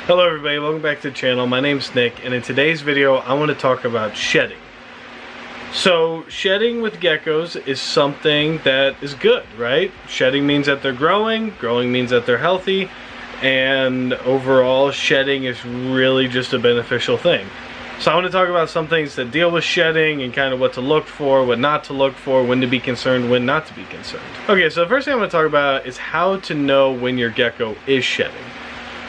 Hello everybody, welcome back to the channel. My name's Nick, and in today's video I want to talk about shedding. So shedding with geckos is something that is good, right? Shedding means that they're growing means that they're healthy, and overall shedding is really just a beneficial thing. So I want to talk about some things that deal with shedding and kind of what to look for, what not to look for, when to be concerned, when not to be concerned. Okay, so the first thing I'm going to talk about is how to know when your gecko is shedding.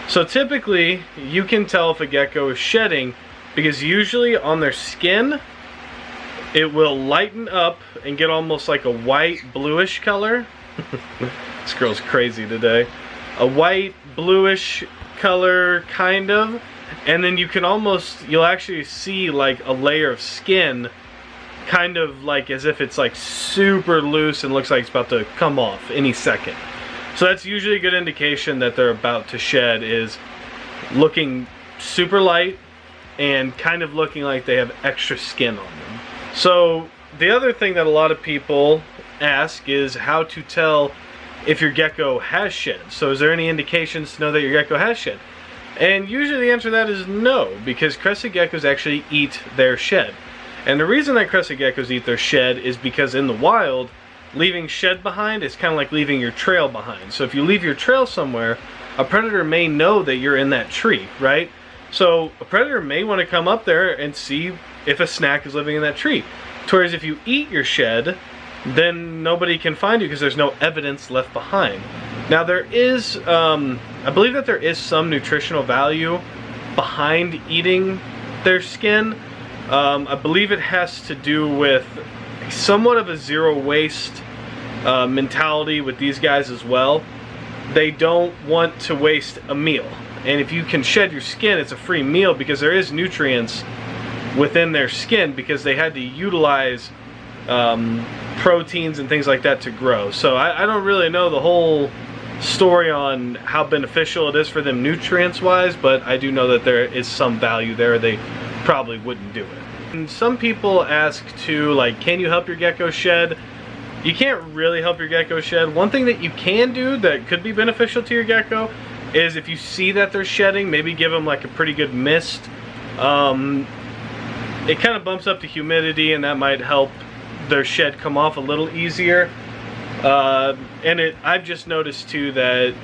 So typically, you can tell if a gecko is shedding because usually on their skin, it will lighten up and get almost like a white bluish color. This girl's crazy today. A white bluish color, kind of. And then you'll actually see like a layer of skin, kind of like as if it's like super loose and looks like it's about to come off any second. So that's usually a good indication that they're about to shed, is looking super light and kind of looking like they have extra skin on them. So the other thing that a lot of people ask is how to tell if your gecko has shed. So is there any indications to know that your gecko has shed? And usually the answer to that is no, because crested geckos actually eat their shed. And the reason that crested geckos eat their shed is because in the wild, leaving shed behind is kind of like leaving your trail behind. So if you leave your trail somewhere, a predator may know that you're in that tree, right? So a predator may want to come up there and see if a snack is living in that tree. Whereas if you eat your shed, then nobody can find you because there's no evidence left behind. Now there is, I believe that there is some nutritional value behind eating their skin. I believe it has to do with somewhat of a zero waste mentality with these guys as well. They don't want to waste a meal, and if you can shed your skin, it's a free meal because there is nutrients within their skin because they had to utilize proteins and things like that to grow. So I don't really know the whole story on how beneficial it is for them nutrients wise, but I do know that there is some value there. They probably wouldn't do it. And some people ask too, like, can you help your gecko shed? You can't really help your gecko shed. One thing that you can do that could be beneficial to your gecko is if you see that they're shedding, maybe give them like a pretty good mist. It kind of bumps up the humidity, and that might help their shed come off a little easier. I've just noticed too that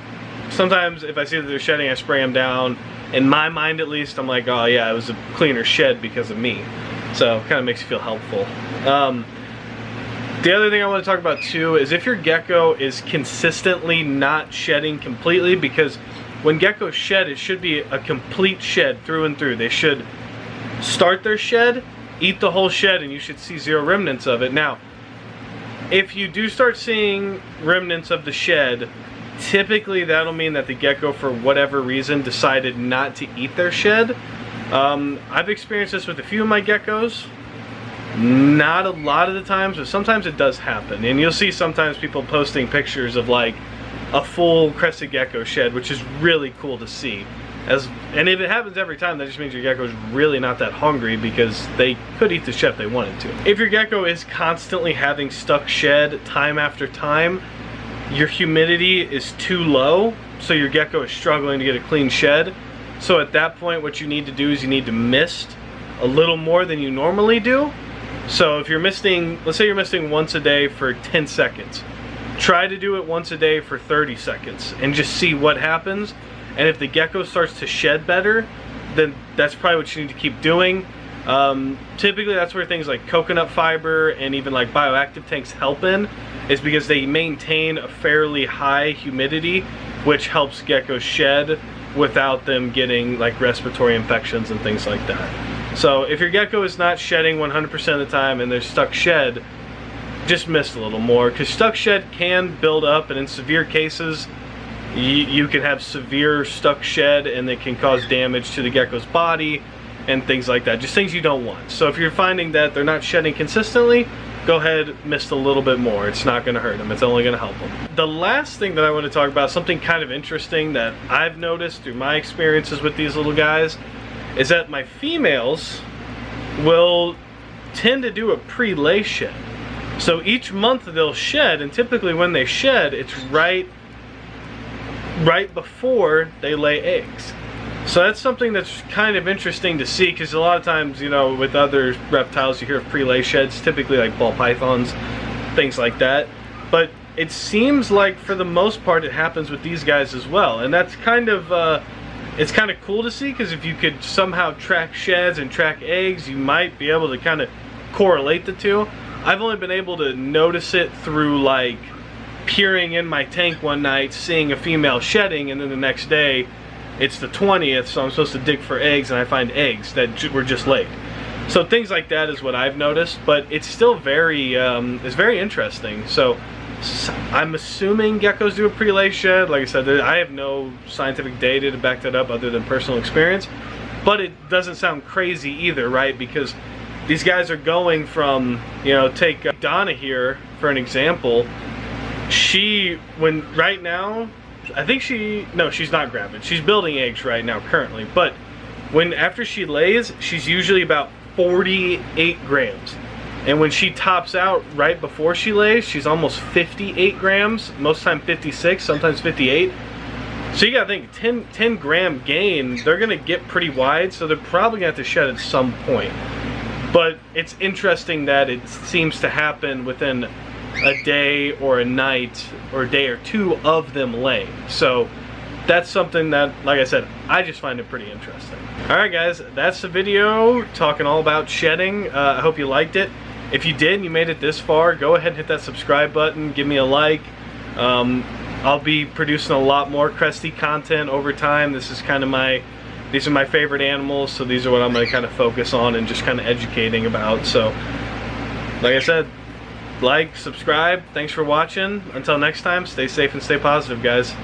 sometimes if I see that they're shedding, I spray them down. In my mind at least, I'm like, oh yeah, it was a cleaner shed because of me. So it kind of makes you feel helpful. The other thing I want to talk about too is if your gecko is consistently not shedding completely, because when geckos shed, it should be a complete shed through and through. They should start their shed, eat the whole shed, and you should see zero remnants of it. Now, if you do start seeing remnants of the shed, typically that'll mean that the gecko, for whatever reason, decided not to eat their shed. I've experienced this with a few of my geckos. Not a lot of the times, but sometimes it does happen. And you'll see sometimes people posting pictures of like a full crested gecko shed, which is really cool to see. And if it happens every time, that just means your gecko is really not that hungry, because they could eat the shed if they wanted to. If your gecko is constantly having stuck shed time after time, your humidity is too low, so your gecko is struggling to get a clean shed. So at that point, what you need to do is you need to mist a little more than you normally do. So if you're misting, let's say you're misting once a day for 10 seconds. Try to do it once a day for 30 seconds and just see what happens. And if the gecko starts to shed better, then that's probably what you need to keep doing. Typically that's where things like coconut fiber and even like bioactive tanks help in, is because they maintain a fairly high humidity, which helps geckos shed without them getting like respiratory infections and things like that. So if your gecko is not shedding 100% of the time and they're stuck shed, just mist a little more, because stuck shed can build up, and in severe cases you can have severe stuck shed, and it can cause damage to the gecko's body and things like that. Just things you don't want. So if you're finding that they're not shedding consistently, go ahead, mist a little bit more. It's not going to hurt them. It's only going to help them. The last thing that I want to talk about, something kind of interesting that I've noticed through my experiences with these little guys, is that my females will tend to do a pre-lay shed. So each month they'll shed, and typically when they shed, it's right before they lay eggs. So that's something that's kind of interesting to see, because a lot of times, you know, with other reptiles you hear of pre-lay sheds, typically like ball pythons, things like that. But it seems like for the most part it happens with these guys as well, and that's kind of it's kind of cool to see, because if you could somehow track sheds and track eggs, you might be able to kind of correlate the two. I've only been able to notice it through like peering in my tank one night, seeing a female shedding, and then the next day it's the 20th, so I'm supposed to dig for eggs and I find eggs that were just laid. So things like that is what I've noticed, but it's still very it's very interesting. So I'm assuming geckos do a pre-lay shed. Like I said, I have no scientific data to back that up other than personal experience, but it doesn't sound crazy either, right? Because these guys are going from, you know, take Donna here for an example. Right now, I think she's not gravid. She's building eggs right now currently, but after she lays, she's usually about 48 grams. And when she tops out right before she lays, she's almost 58 grams, most of the time 56, sometimes 58. So you gotta think, 10 gram gain, they're gonna get pretty wide, so they're probably gonna have to shed at some point. But it's interesting that it seems to happen within a day or a night or a day or two of them laying. So that's something that, like I said, I just find it pretty interesting. Alright guys, that's the video talking all about shedding. I hope you liked it. If you did and you made it this far, go ahead and hit that subscribe button, give me a like. I'll be producing a lot more Crestie content over time. These are my favorite animals, so these are what I'm going to kind of focus on and just kind of educating about. So, like I said, like, subscribe, thanks for watching. Until next time, stay safe and stay positive, guys.